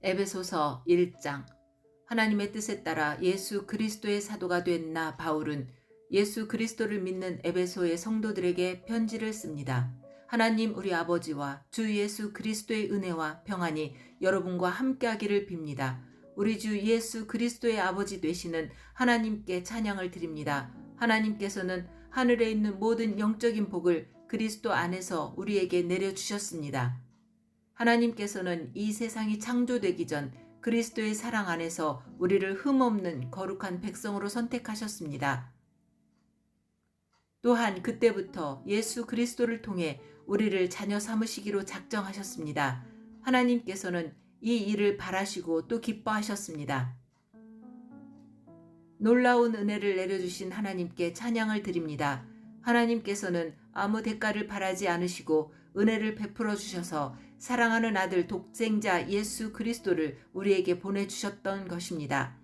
에베소서 1장. 하나님의 뜻에 따라 예수 그리스도의 사도가 된 나 바울은 예수 그리스도를 믿는 에베소의 성도들에게 편지를 씁니다. 하나님 우리 아버지와 주 예수 그리스도의 은혜와 평안이 여러분과 함께하기를 빕니다. 우리 주 예수 그리스도의 아버지 되시는 하나님께 찬양을 드립니다. 하나님께서는 하늘에 있는 모든 영적인 복을 그리스도 안에서 우리에게 내려주셨습니다. 하나님께서는 이 세상이 창조되기 전 그리스도의 사랑 안에서 우리를 흠없는 거룩한 백성으로 선택하셨습니다. 또한 그때부터 예수 그리스도를 통해 우리를 자녀 삼으시기로 작정하셨습니다. 하나님께서는 이 일을 바라시고 또 기뻐하셨습니다. 놀라운 은혜를 내려주신 하나님께 찬양을 드립니다. 하나님께서는 아무 대가를 바라지 않으시고 은혜를 베풀어 주셔서 사랑하는 아들 독생자 예수 그리스도를 우리에게 보내주셨던 것입니다.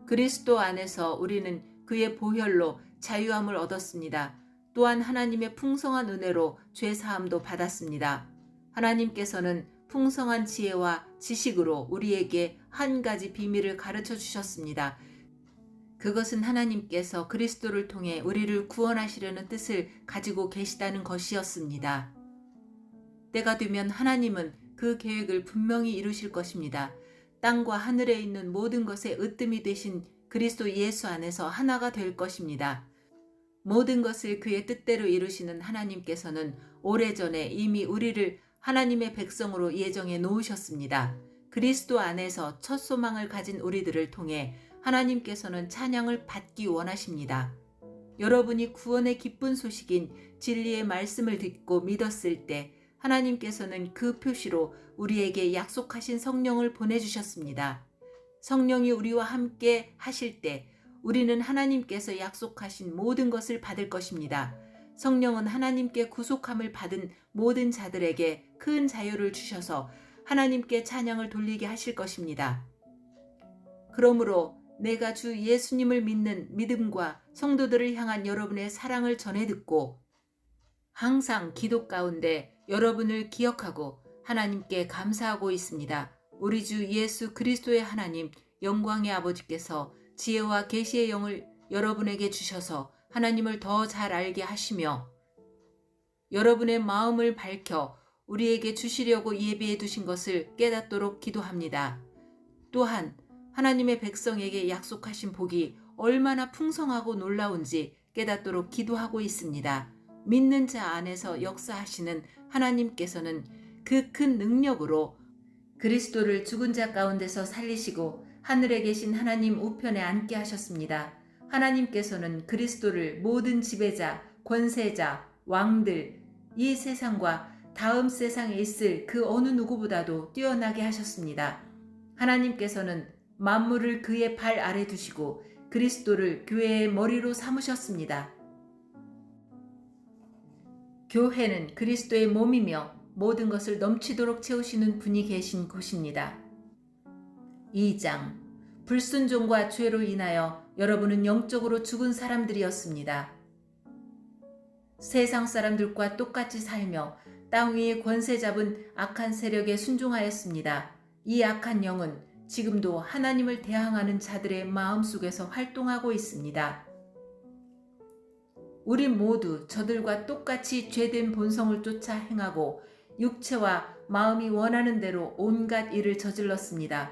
그리스도 안에서 우리는 그의 보혈로 자유함을 얻었습니다. 또한 하나님의 풍성한 은혜로 죄사함도 받았습니다. 하나님께서는 풍성한 지혜와 지식으로 우리에게 한 가지 비밀을 가르쳐 주셨습니다. 그것은 하나님께서 그리스도를 통해 우리를 구원하시려는 뜻을 가지고 계시다는 것이었습니다. 때가 되면 하나님은 그 계획을 분명히 이루실 것입니다. 땅과 하늘에 있는 모든 것의 으뜸이 되신 그리스도 예수 안에서 하나가 될 것입니다. 모든 것을 그의 뜻대로 이루시는 하나님께서는 오래전에 이미 우리를 하나님의 백성으로 예정해 놓으셨습니다. 그리스도 안에서 첫 소망을 가진 우리들을 통해 하나님께서는 찬양을 받기 원하십니다. 여러분이 구원의 기쁜 소식인 진리의 말씀을 듣고 믿었을 때 하나님께서는 그 표시로 우리에게 약속하신 성령을 보내주셨습니다. 성령이 우리와 함께 하실 때 우리는 하나님께서 약속하신 모든 것을 받을 것입니다. 성령은 하나님께 구속함을 받은 모든 자들에게 큰 자유를 주셔서 하나님께 찬양을 돌리게 하실 것입니다. 그러므로 내가 주 예수님을 믿는 믿음과 성도들을 향한 여러분의 사랑을 전해 듣고 항상 기도 가운데 여러분을 기억하고 하나님께 감사하고 있습니다. 우리 주 예수 그리스도의 하나님 영광의 아버지께서 지혜와 계시의 영을 여러분에게 주셔서 하나님을 더 잘 알게 하시며 여러분의 마음을 밝혀 우리에게 주시려고 예비해 두신 것을 깨닫도록 기도합니다. 또한 하나님의 백성에게 약속하신 복이 얼마나 풍성하고 놀라운지 깨닫도록 기도하고 있습니다. 믿는 자 안에서 역사하시는 하나님께서는 그 큰 능력으로 그리스도를 죽은 자 가운데서 살리시고 하늘에 계신 하나님 우편에 앉게 하셨습니다. 하나님께서는 그리스도를 모든 지배자, 권세자, 왕들, 이 세상과 다음 세상에 있을 그 어느 누구보다도 뛰어나게 하셨습니다. 하나님께서는 만물을 그의 발 아래 두시고 그리스도를 교회의 머리로 삼으셨습니다. 교회는 그리스도의 몸이며 모든 것을 넘치도록 채우시는 분이 계신 곳입니다. 2장. 불순종과 죄로 인하여 여러분은 영적으로 죽은 사람들이었습니다. 세상 사람들과 똑같이 살며 땅 위에 권세 잡은 악한 세력에 순종하였습니다. 이 악한 영은 지금도 하나님을 대항하는 자들의 마음속에서 활동하고 있습니다. 우리 모두 저들과 똑같이 죄된 본성을 쫓아 행하고 육체와 마음이 원하는 대로 온갖 일을 저질렀습니다.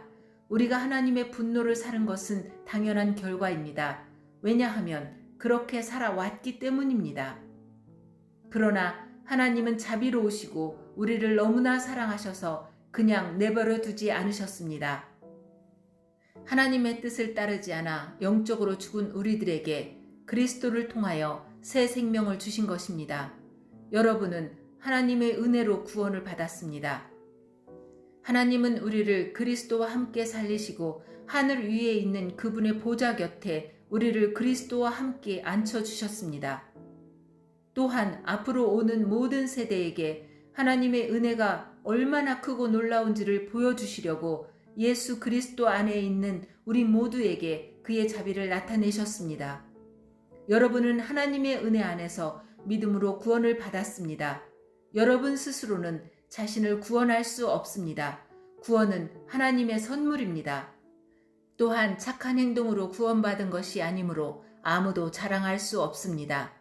우리가 하나님의 분노를 사는 것은 당연한 결과입니다. 왜냐하면 그렇게 살아왔기 때문입니다. 그러나 하나님은 자비로우시고 우리를 너무나 사랑하셔서 그냥 내버려 두지 않으셨습니다. 하나님의 뜻을 따르지 않아 영적으로 죽은 우리들에게 그리스도를 통하여 새 생명을 주신 것입니다. 여러분은 하나님의 은혜로 구원을 받았습니다. 하나님은 우리를 그리스도와 함께 살리시고 하늘 위에 있는 그분의 보좌 곁에 우리를 그리스도와 함께 앉혀주셨습니다. 또한 앞으로 오는 모든 세대에게 하나님의 은혜가 얼마나 크고 놀라운지를 보여주시려고 예수 그리스도 안에 있는 우리 모두에게 그의 자비를 나타내셨습니다. 여러분은 하나님의 은혜 안에서 믿음으로 구원을 받았습니다. 여러분 스스로는 자신을 구원할 수 없습니다. 구원은 하나님의 선물입니다. 또한 착한 행동으로 구원받은 것이 아니므로 아무도 자랑할 수 없습니다.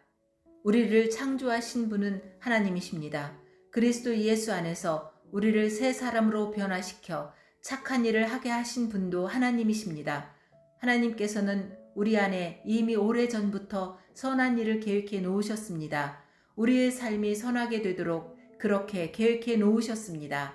우리를 창조하신 분은 하나님이십니다. 그리스도 예수 안에서 우리를 새 사람으로 변화시켜 착한 일을 하게 하신 분도 하나님이십니다. 하나님께서는 우리 안에 이미 오래전부터 선한 일을 계획해 놓으셨습니다. 우리의 삶이 선하게 되도록 그렇게 계획해 놓으셨습니다.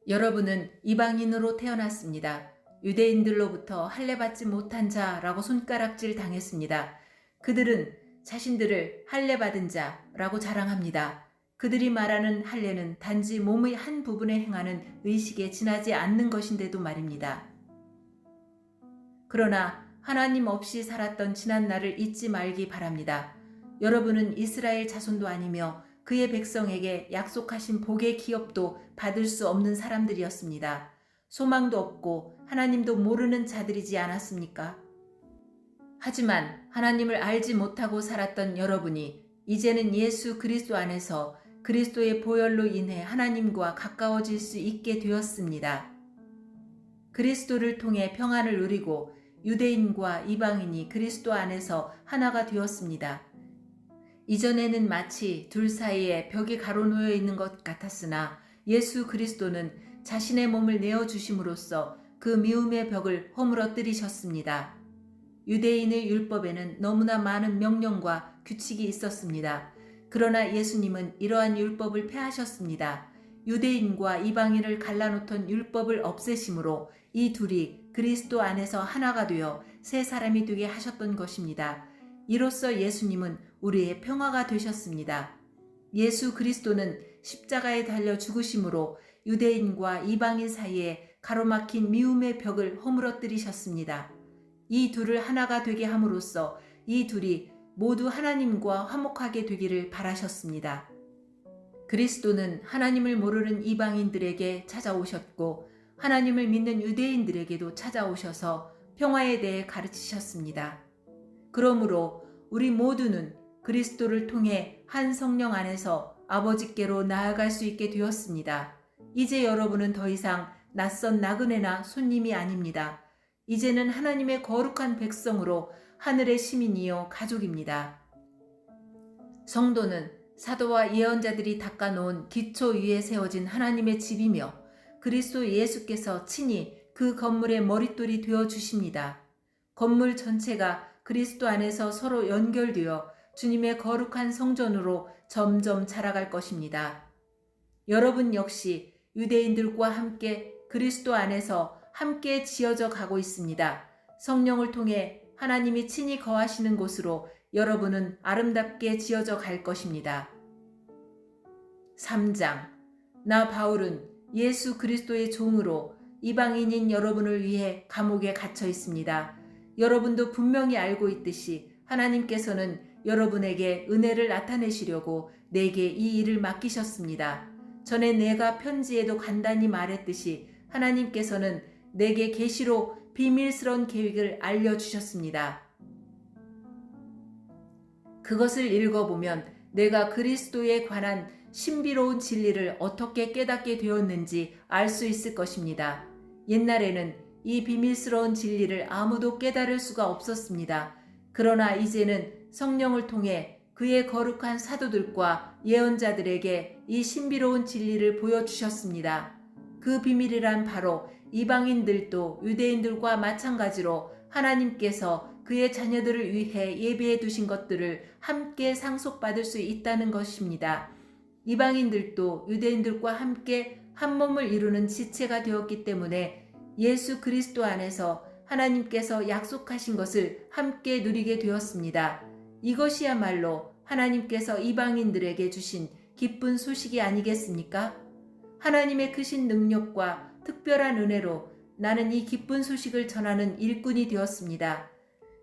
여러분은 이방인으로 태어났습니다. 유대인들로부터 할례받지 못한 자라고 손가락질 당했습니다. 그들은 자신들을 할례받은 자라고 자랑합니다. 그들이 말하는 할례는 단지 몸의 한 부분에 행하는 의식에 지나지 않는 것인데도 말입니다. 그러나 하나님 없이 살았던 지난 날을 잊지 말기 바랍니다. 여러분은 이스라엘 자손도 아니며 그의 백성에게 약속하신 복의 기업도 받을 수 없는 사람들이었습니다. 소망도 없고 하나님도 모르는 자들이지 않았습니까? 하지만 하나님을 알지 못하고 살았던 여러분이 이제는 예수 그리스도 안에서 그리스도의 보혈로 인해 하나님과 가까워질 수 있게 되었습니다. 그리스도를 통해 평안을 누리고 유대인과 이방인이 그리스도 안에서 하나가 되었습니다. 이전에는 마치 둘 사이에 벽이 가로놓여 있는 것 같았으나 예수 그리스도는 자신의 몸을 내어주심으로써 그 미움의 벽을 허물어뜨리셨습니다. 유대인의 율법에는 너무나 많은 명령과 규칙이 있었습니다. 그러나 예수님은 이러한 율법을 폐하셨습니다. 유대인과 이방인을 갈라놓던 율법을 없애심으로 이 둘이 그리스도 안에서 하나가 되어 새 사람이 되게 하셨던 것입니다. 이로써 예수님은 우리의 평화가 되셨습니다. 예수 그리스도는 십자가에 달려 죽으심으로 유대인과 이방인 사이에 가로막힌 미움의 벽을 허물어뜨리셨습니다. 이 둘을 하나가 되게 함으로써 이 둘이 모두 하나님과 화목하게 되기를 바라셨습니다. 그리스도는 하나님을 모르는 이방인들에게 찾아오셨고 하나님을 믿는 유대인들에게도 찾아오셔서 평화에 대해 가르치셨습니다. 그러므로 우리 모두는 그리스도를 통해 한 성령 안에서 아버지께로 나아갈 수 있게 되었습니다. 이제 여러분은 더 이상 낯선 나그네나 손님이 아닙니다. 이제는 하나님의 거룩한 백성으로 하늘의 시민이요 가족입니다. 성도는 사도와 예언자들이 닦아놓은 기초 위에 세워진 하나님의 집이며 그리스도 예수께서 친히 그 건물의 머릿돌이 되어 주십니다. 건물 전체가 그리스도 안에서 서로 연결되어 주님의 거룩한 성전으로 점점 자라갈 것입니다. 여러분 역시 유대인들과 함께 그리스도 안에서 함께 지어져 가고 있습니다. 성령을 통해 하나님이 친히 거하시는 곳으로 여러분은 아름답게 지어져 갈 것입니다. 3장. 나 바울은 예수 그리스도의 종으로 이방인인 여러분을 위해 감옥에 갇혀 있습니다. 여러분도 분명히 알고 있듯이 하나님께서는 여러분에게 은혜를 나타내시려고 내게 이 일을 맡기셨습니다. 전에 내가 편지에도 간단히 말했듯이 하나님께서는 내게 계시로 비밀스러운 계획을 알려주셨습니다. 그것을 읽어보면 내가 그리스도에 관한 신비로운 진리를 어떻게 깨닫게 되었는지 알 수 있을 것입니다. 옛날에는 이 비밀스러운 진리를 아무도 깨달을 수가 없었습니다. 그러나 이제는 성령을 통해 그의 거룩한 사도들과 예언자들에게 이 신비로운 진리를 보여주셨습니다. 그 비밀이란 바로 이방인들도 유대인들과 마찬가지로 하나님께서 그의 자녀들을 위해 예비해 두신 것들을 함께 상속받을 수 있다는 것입니다. 이방인들도 유대인들과 함께 한 몸을 이루는 지체가 되었기 때문에 예수 그리스도 안에서 하나님께서 약속하신 것을 함께 누리게 되었습니다. 이것이야말로 하나님께서 이방인들에게 주신 기쁜 소식이 아니겠습니까? 하나님의 크신 능력과 특별한 은혜로 나는 이 기쁜 소식을 전하는 일꾼이 되었습니다.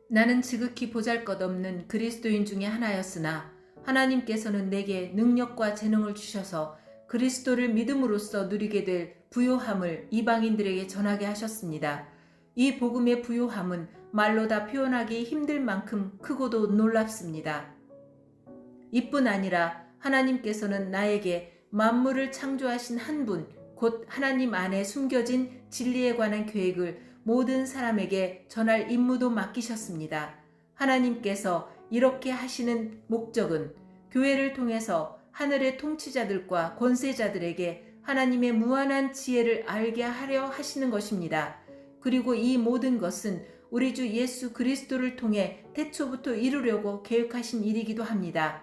나는 지극히 보잘것없는 그리스도인 중에 하나였으나 하나님께서는 내게 능력과 재능을 주셔서 그리스도를 믿음으로써 누리게 될 부요함을 이방인들에게 전하게 하셨습니다. 이 복음의 부요함은 말로 다 표현하기 힘들 만큼 크고도 놀랍습니다. 이뿐 아니라 하나님께서는 나에게 만물을 창조하신 한 분, 곧 하나님 안에 숨겨진 진리에 관한 계획을 모든 사람에게 전할 임무도 맡기셨습니다. 하나님께서 이렇게 하시는 목적은 교회를 통해서 하늘의 통치자들과 권세자들에게 하나님의 무한한 지혜를 알게 하려 하시는 것입니다. 그리고 이 모든 것은 우리 주 예수 그리스도를 통해 태초부터 이루려고 계획하신 일이기도 합니다.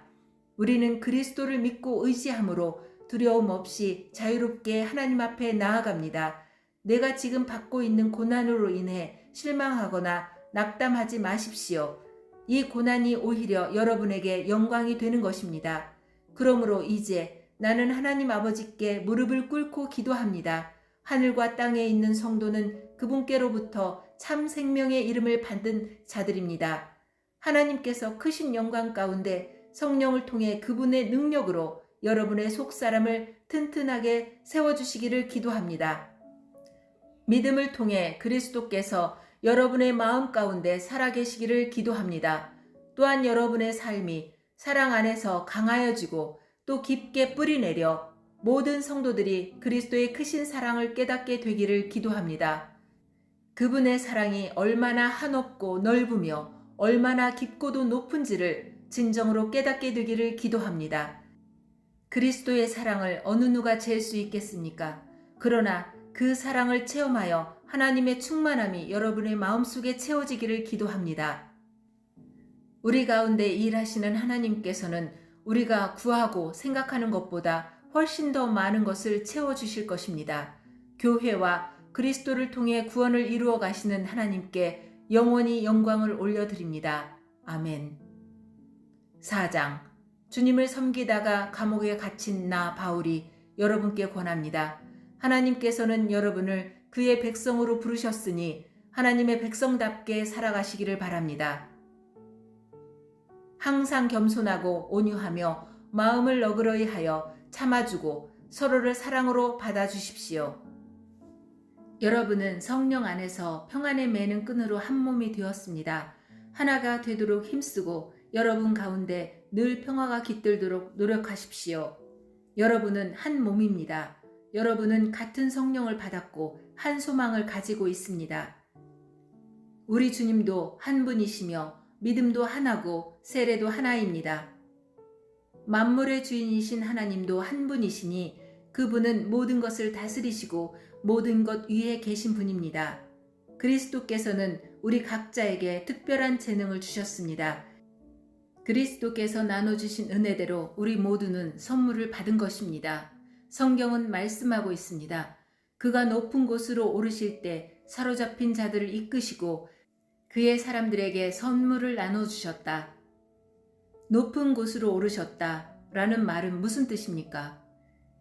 우리는 그리스도를 믿고 의지함으로 두려움 없이 자유롭게 하나님 앞에 나아갑니다. 내가 지금 받고 있는 고난으로 인해 실망하거나 낙담하지 마십시오. 이 고난이 오히려 여러분에게 영광이 되는 것입니다. 그러므로 이제 나는 하나님 아버지께 무릎을 꿇고 기도합니다. 하늘과 땅에 있는 성도는 그분께로부터 참 생명의 이름을 받은 자들입니다. 하나님께서 크신 영광 가운데 성령을 통해 그분의 능력으로 여러분의 속사람을 튼튼하게 세워주시기를 기도합니다. 믿음을 통해 그리스도께서 여러분의 마음 가운데 살아계시기를 기도합니다. 또한 여러분의 삶이 사랑 안에서 강하여지고 또 깊게 뿌리내려 모든 성도들이 그리스도의 크신 사랑을 깨닫게 되기를 기도합니다. 그분의 사랑이 얼마나 한없고 넓으며 얼마나 깊고도 높은지를 진정으로 깨닫게 되기를 기도합니다. 그리스도의 사랑을 어느 누가 잴 수 있겠습니까? 그러나 그 사랑을 체험하여 하나님의 충만함이 여러분의 마음속에 채워지기를 기도합니다. 우리 가운데 일하시는 하나님께서는 우리가 구하고 생각하는 것보다 훨씬 더 많은 것을 채워주실 것입니다. 교회와 그리스도를 통해 구원을 이루어 가시는 하나님께 영원히 영광을 올려드립니다. 아멘. 4장. 주님을 섬기다가 감옥에 갇힌 나 바울이 여러분께 권합니다. 하나님께서는 여러분을 그의 백성으로 부르셨으니 하나님의 백성답게 살아가시기를 바랍니다. 항상 겸손하고 온유하며 마음을 너그러이 하여 참아주고 서로를 사랑으로 받아주십시오. 여러분은 성령 안에서 평안에 매는 끈으로 한 몸이 되었습니다. 하나가 되도록 힘쓰고 여러분 가운데 늘 평화가 깃들도록 노력하십시오. 여러분은 한 몸입니다. 여러분은 같은 성령을 받았고 한 소망을 가지고 있습니다. 우리 주님도 한 분이시며 믿음도 하나고 세례도 하나입니다. 만물의 주인이신 하나님도 한 분이시니 그분은 모든 것을 다스리시고 모든 것 위에 계신 분입니다. 그리스도께서는 우리 각자에게 특별한 재능을 주셨습니다. 그리스도께서 나눠주신 은혜대로 우리 모두는 선물을 받은 것입니다. 성경은 말씀하고 있습니다. 그가 높은 곳으로 오르실 때 사로잡힌 자들을 이끄시고 그의 사람들에게 선물을 나눠주셨다. 높은 곳으로 오르셨다 라는 말은 무슨 뜻입니까?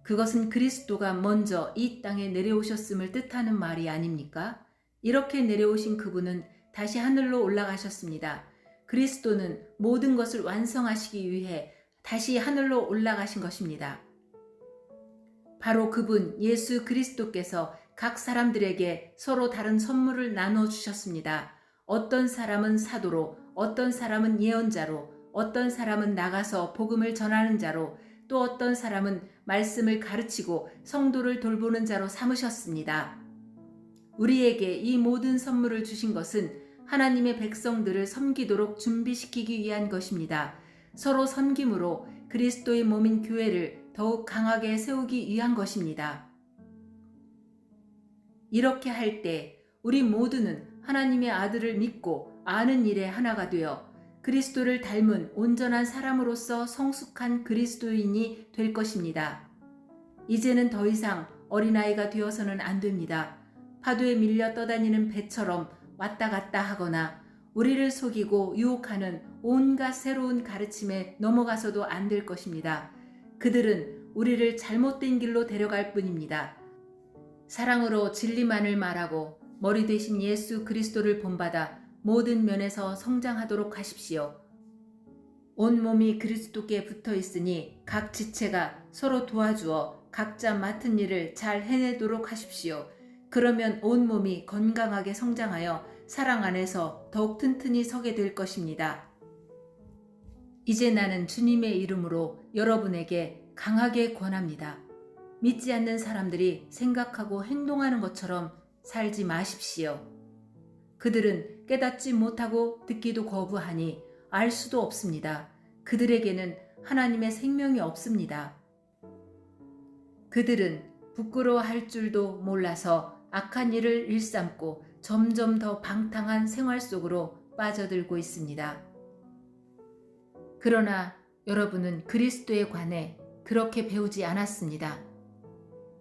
그것은 그리스도가 먼저 이 땅에 내려오셨음을 뜻하는 말이 아닙니까? 이렇게 내려오신 그분은 다시 하늘로 올라가셨습니다. 그리스도는 모든 것을 완성하시기 위해 다시 하늘로 올라가신 것입니다. 바로 그분 예수 그리스도께서 각 사람들에게 서로 다른 선물을 나눠주셨습니다. 어떤 사람은 사도로, 어떤 사람은 예언자로, 어떤 사람은 나가서 복음을 전하는 자로, 또 어떤 사람은 말씀을 가르치고 성도를 돌보는 자로 삼으셨습니다. 우리에게 이 모든 선물을 주신 것은 하나님의 백성들을 섬기도록 준비시키기 위한 것입니다. 서로 섬김으로 그리스도의 몸인 교회를 더욱 강하게 세우기 위한 것입니다. 이렇게 할 때 우리 모두는 하나님의 아들을 믿고 아는 일에 하나가 되어 그리스도를 닮은 온전한 사람으로서 성숙한 그리스도인이 될 것입니다. 이제는 더 이상 어린아이가 되어서는 안 됩니다. 파도에 밀려 떠다니는 배처럼 왔다 갔다 하거나 우리를 속이고 유혹하는 온갖 새로운 가르침에 넘어가서도 안 될 것입니다. 그들은 우리를 잘못된 길로 데려갈 뿐입니다. 사랑으로 진리만을 말하고 머리 대신 예수 그리스도를 본받아 모든 면에서 성장하도록 하십시오. 온 몸이 그리스도께 붙어 있으니 각 지체가 서로 도와주어 각자 맡은 일을 잘 해내도록 하십시오. 그러면 온 몸이 건강하게 성장하여 사랑 안에서 더욱 튼튼히 서게 될 것입니다. 이제 나는 주님의 이름으로 여러분에게 강하게 권합니다. 믿지 않는 사람들이 생각하고 행동하는 것처럼 살지 마십시오. 그들은 깨닫지 못하고 듣기도 거부하니 알 수도 없습니다. 그들에게는 하나님의 생명이 없습니다. 그들은 부끄러워할 줄도 몰라서 악한 일을 일삼고 점점 더 방탕한 생활 속으로 빠져들고 있습니다. 그러나 여러분은 그리스도에 관해 그렇게 배우지 않았습니다.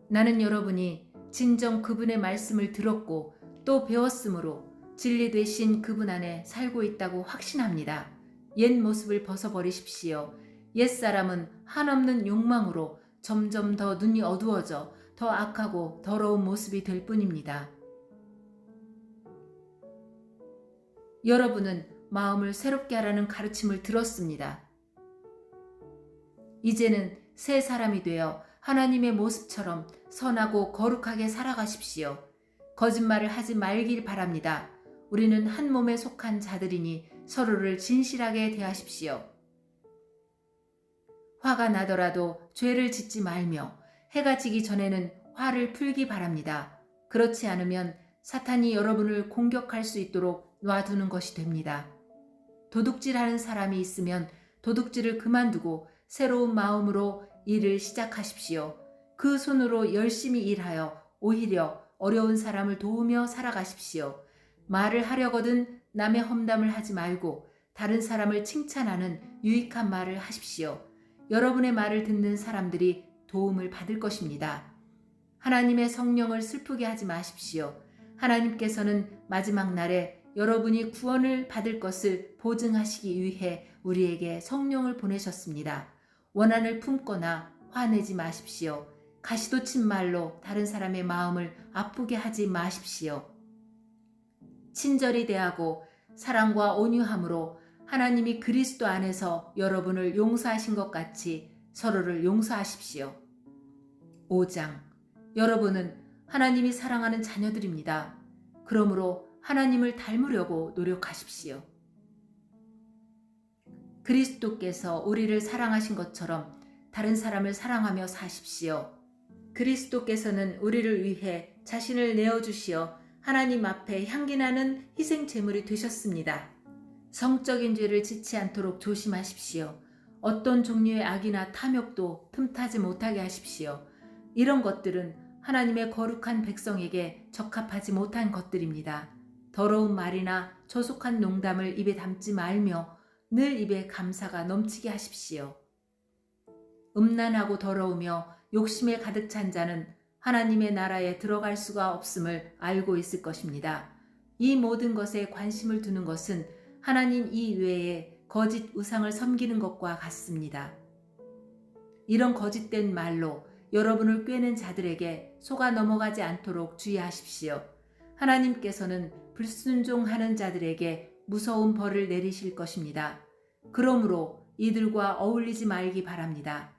나는 여러분이 진정 그분의 말씀을 들었고 또 배웠으므로 진리 되신 그분 안에 살고 있다고 확신합니다. 옛 모습을 벗어버리십시오. 옛사람은 한없는 욕망으로 점점 더 눈이 어두워져 더 악하고 더러운 모습이 될 뿐입니다. 여러분은 마음을 새롭게 하라는 가르침을 들었습니다. 이제는 새 사람이 되어 하나님의 모습처럼 선하고 거룩하게 살아가십시오. 거짓말을 하지 말길 바랍니다. 우리는 한 몸에 속한 자들이니 서로를 진실하게 대하십시오. 화가 나더라도 죄를 짓지 말며 해가 지기 전에는 화를 풀기 바랍니다. 그렇지 않으면 사탄이 여러분을 공격할 수 있도록 놔두는 것이 됩니다. 도둑질하는 사람이 있으면 도둑질을 그만두고 새로운 마음으로 일을 시작하십시오. 그 손으로 열심히 일하여 오히려 어려운 사람을 도우며 살아가십시오. 말을 하려거든 남의 험담을 하지 말고 다른 사람을 칭찬하는 유익한 말을 하십시오. 여러분의 말을 듣는 사람들이 도움을 받을 것입니다. 하나님의 성령을 슬프게 하지 마십시오. 하나님께서는 마지막 날에 여러분이 구원을 받을 것을 보증하시기 위해 우리에게 성령을 보내셨습니다. 원한을 품거나 화내지 마십시오. 가시돋친 말로 다른 사람의 마음을 아프게 하지 마십시오. 친절히 대하고 사랑과 온유함으로 하나님이 그리스도 안에서 여러분을 용서하신 것 같이 서로를 용서하십시오. 5장. 여러분은 하나님이 사랑하는 자녀들입니다. 그러므로 하나님을 닮으려고 노력하십시오. 그리스도께서 우리를 사랑하신 것처럼 다른 사람을 사랑하며 사십시오. 그리스도께서는 우리를 위해 자신을 내어주시어 하나님 앞에 향기나는 희생 제물이 되셨습니다. 성적인 죄를 짓지 않도록 조심하십시오. 어떤 종류의 악이나 탐욕도 틈타지 못하게 하십시오. 이런 것들은 하나님의 거룩한 백성에게 적합하지 못한 것들입니다. 더러운 말이나 저속한 농담을 입에 담지 말며 늘 입에 감사가 넘치게 하십시오. 음란하고 더러우며 욕심에 가득 찬 자는 하나님의 나라에 들어갈 수가 없음을 알고 있을 것입니다. 이 모든 것에 관심을 두는 것은 하나님 이외에 거짓 우상을 섬기는 것과 같습니다. 이런 거짓된 말로 여러분을 꿰는 자들에게 속아 넘어가지 않도록 주의하십시오. 하나님께서는 불순종하는 자들에게 무서운 벌을 내리실 것입니다. 그러므로 이들과 어울리지 말기 바랍니다.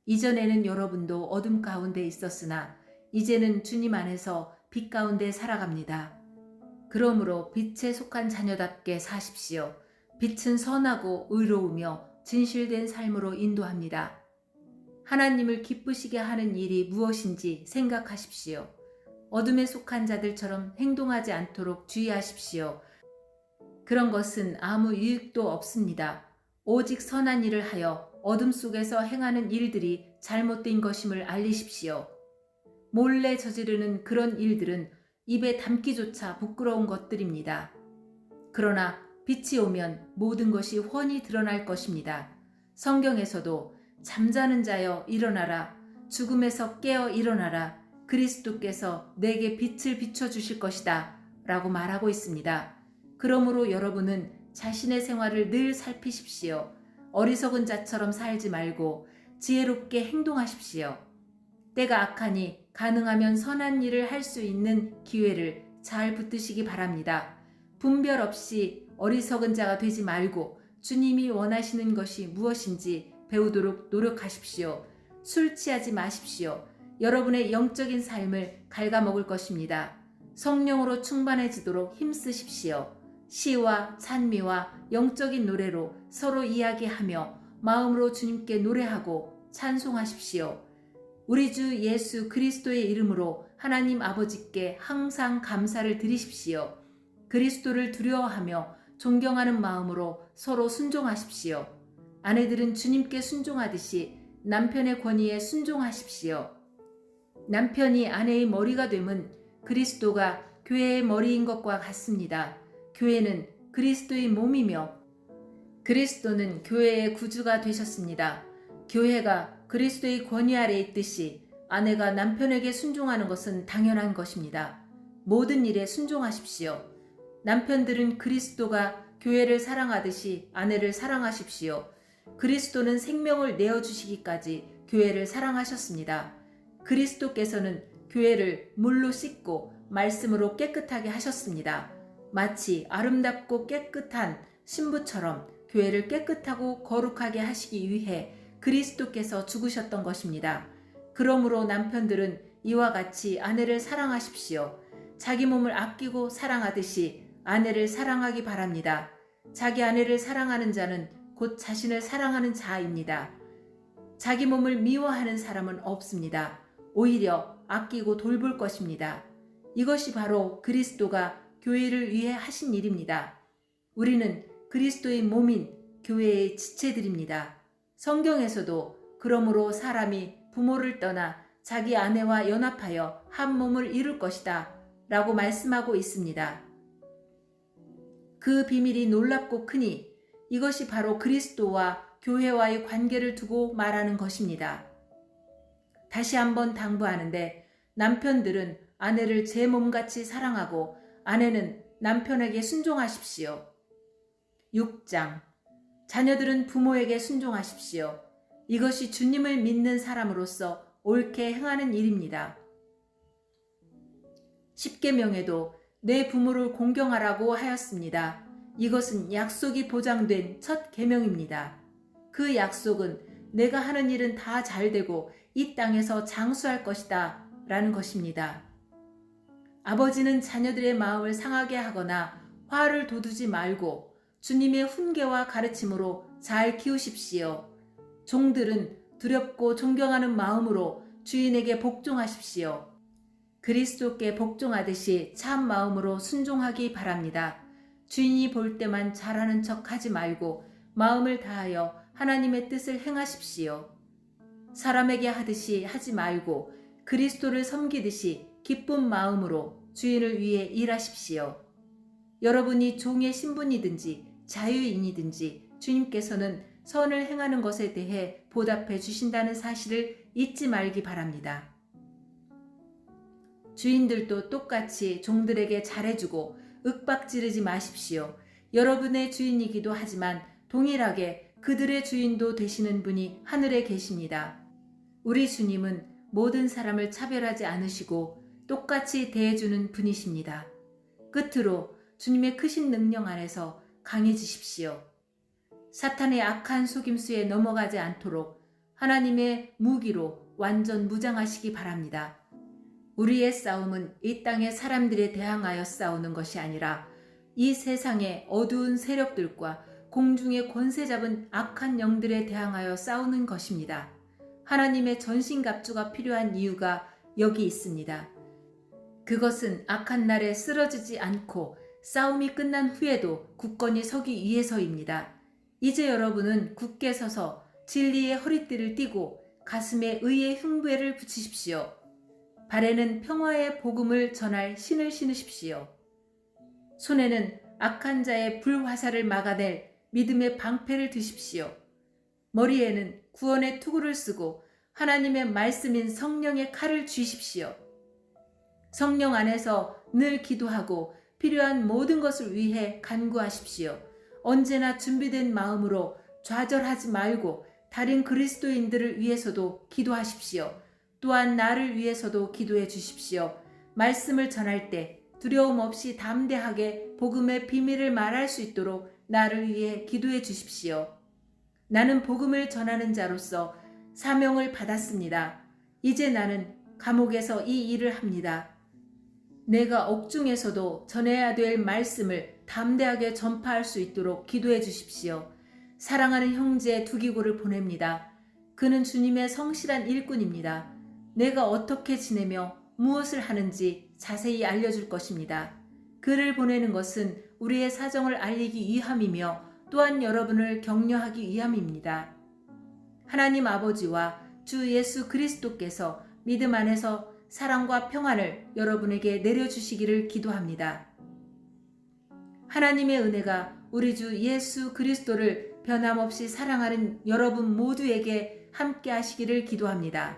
이전에는 여러분도 어둠 가운데 있었으나 이제는 주님 안에서 빛 가운데 살아갑니다. 그러므로 빛에 속한 자녀답게 사십시오. 빛은 선하고 의로우며 진실된 삶으로 인도합니다. 하나님을 기쁘시게 하는 일이 무엇인지 생각하십시오. 어둠에 속한 자들처럼 행동하지 않도록 주의하십시오. 그런 것은 아무 유익도 없습니다. 오직 선한 일을 하여 어둠 속에서 행하는 일들이 잘못된 것임을 알리십시오. 몰래 저지르는 그런 일들은 입에 담기조차 부끄러운 것들입니다. 그러나 빛이 오면 모든 것이 훤히 드러날 것입니다. 성경에서도 잠자는 자여 일어나라, 죽음에서 깨어 일어나라, 그리스도께서 내게 빛을 비춰주실 것이다 라고 말하고 있습니다. 그러므로 여러분은 자신의 생활을 늘 살피십시오. 어리석은 자처럼 살지 말고 지혜롭게 행동하십시오. 때가 악하니 가능하면 선한 일을 할 수 있는 기회를 잘 붙드시기 바랍니다. 분별 없이 어리석은 자가 되지 말고 주님이 원하시는 것이 무엇인지 배우도록 노력하십시오. 술 취하지 마십시오. 여러분의 영적인 삶을 갉아먹을 것입니다. 성령으로 충만해지도록 힘쓰십시오. 시와 찬미와 영적인 노래로 서로 이야기하며 마음으로 주님께 노래하고 찬송하십시오. 우리 주 예수 그리스도의 이름으로 하나님 아버지께 항상 감사를 드리십시오. 그리스도를 두려워하며 존경하는 마음으로 서로 순종하십시오. 아내들은 주님께 순종하듯이 남편의 권위에 순종하십시오. 남편이 아내의 머리가 됨은 그리스도가 교회의 머리인 것과 같습니다. 교회는 그리스도의 몸이며 그리스도는 교회의 구주가 되셨습니다. 교회가 그리스도의 권위 아래 있듯이 아내가 남편에게 순종하는 것은 당연한 것입니다. 모든 일에 순종하십시오. 남편들은 그리스도가 교회를 사랑하듯이 아내를 사랑하십시오. 그리스도는 생명을 내어주시기까지 교회를 사랑하셨습니다. 그리스도께서는 교회를 물로 씻고 말씀으로 깨끗하게 하셨습니다. 마치 아름답고 깨끗한 신부처럼 교회를 깨끗하고 거룩하게 하시기 위해 그리스도께서 죽으셨던 것입니다. 그러므로 남편들은 이와 같이 아내를 사랑하십시오. 자기 몸을 아끼고 사랑하듯이 아내를 사랑하기 바랍니다. 자기 아내를 사랑하는 자는 곧 자신을 사랑하는 자입니다. 자기 몸을 미워하는 사람은 없습니다. 오히려 아끼고 돌볼 것입니다. 이것이 바로 그리스도가 교회를 위해 하신 일입니다. 우리는 그리스도의 몸인 교회의 지체들입니다. 성경에서도 그러므로 사람이 부모를 떠나 자기 아내와 연합하여 한 몸을 이룰 것이다 라고 말씀하고 있습니다. 그 비밀이 놀랍고 크니 이것이 바로 그리스도와 교회와의 관계를 두고 말하는 것입니다. 다시 한번 당부하는데 남편들은 아내를 제 몸같이 사랑하고 아내는 남편에게 순종하십시오. 6장 자녀들은 부모에게 순종하십시오. 이것이 주님을 믿는 사람으로서 옳게 행하는 일입니다. 십계명에도 내 부모를 공경하라고 하였습니다. 이것은 약속이 보장된 첫 계명입니다. 그 약속은 내가 하는 일은 다 잘되고 이 땅에서 장수할 것이다 라는 것입니다. 아버지는 자녀들의 마음을 상하게 하거나 화를 돋우지 말고 주님의 훈계와 가르침으로 잘 키우십시오. 종들은 두렵고 존경하는 마음으로 주인에게 복종하십시오. 그리스도께 복종하듯이 참 마음으로 순종하기 바랍니다. 주인이 볼 때만 잘하는 척 하지 말고 마음을 다하여 하나님의 뜻을 행하십시오. 사람에게 하듯이 하지 말고 그리스도를 섬기듯이 기쁜 마음으로 주인을 위해 일하십시오. 여러분이 종의 신분이든지 자유인이든지 주님께서는 선을 행하는 것에 대해 보답해 주신다는 사실을 잊지 말기 바랍니다. 주인들도 똑같이 종들에게 잘해주고 윽박지르지 마십시오. 여러분의 주인이기도 하지만 동일하게 그들의 주인도 되시는 분이 하늘에 계십니다. 우리 주님은 모든 사람을 차별하지 않으시고 똑같이 대해주는 분이십니다. 끝으로 주님의 크신 능력 안에서 강해지십시오. 사탄의 악한 속임수에 넘어가지 않도록 하나님의 무기로 완전 무장하시기 바랍니다. 우리의 싸움은 이 땅의 사람들에 대항하여 싸우는 것이 아니라 이 세상의 어두운 세력들과 공중의 권세 잡은 악한 영들에 대항하여 싸우는 것입니다. 하나님의 전신갑주가 필요한 이유가 여기 있습니다. 그것은 악한 날에 쓰러지지 않고 싸움이 끝난 후에도 굳건히 서기 위해서입니다. 이제 여러분은 굳게 서서 진리의 허리띠를 띠고 가슴에 의의 흉배를 붙이십시오. 발에는 평화의 복음을 전할 신을 신으십시오. 손에는 악한 자의 불화살을 막아낼 믿음의 방패를 드십시오. 머리에는 구원의 투구를 쓰고 하나님의 말씀인 성령의 칼을 쥐십시오. 성령 안에서 늘 기도하고 필요한 모든 것을 위해 간구하십시오. 언제나 준비된 마음으로 좌절하지 말고 다른 그리스도인들을 위해서도 기도하십시오. 또한 나를 위해서도 기도해 주십시오. 말씀을 전할 때 두려움 없이 담대하게 복음의 비밀을 말할 수 있도록 나를 위해 기도해 주십시오. 나는 복음을 전하는 자로서 사명을 받았습니다. 이제 나는 감옥에서 이 일을 합니다. 내가 옥중에서도 전해야 될 말씀을 담대하게 전파할 수 있도록 기도해 주십시오. 사랑하는 형제 두기고를 보냅니다. 그는 주님의 성실한 일꾼입니다. 내가 어떻게 지내며 무엇을 하는지 자세히 알려줄 것입니다. 그를 보내는 것은 우리의 사정을 알리기 위함이며 또한 여러분을 격려하기 위함입니다. 하나님 아버지와 주 예수 그리스도께서 믿음 안에서 사랑과 평안을 여러분에게 내려주시기를 기도합니다. 하나님의 은혜가 우리 주 예수 그리스도를 변함없이 사랑하는 여러분 모두에게 함께 하시기를 기도합니다.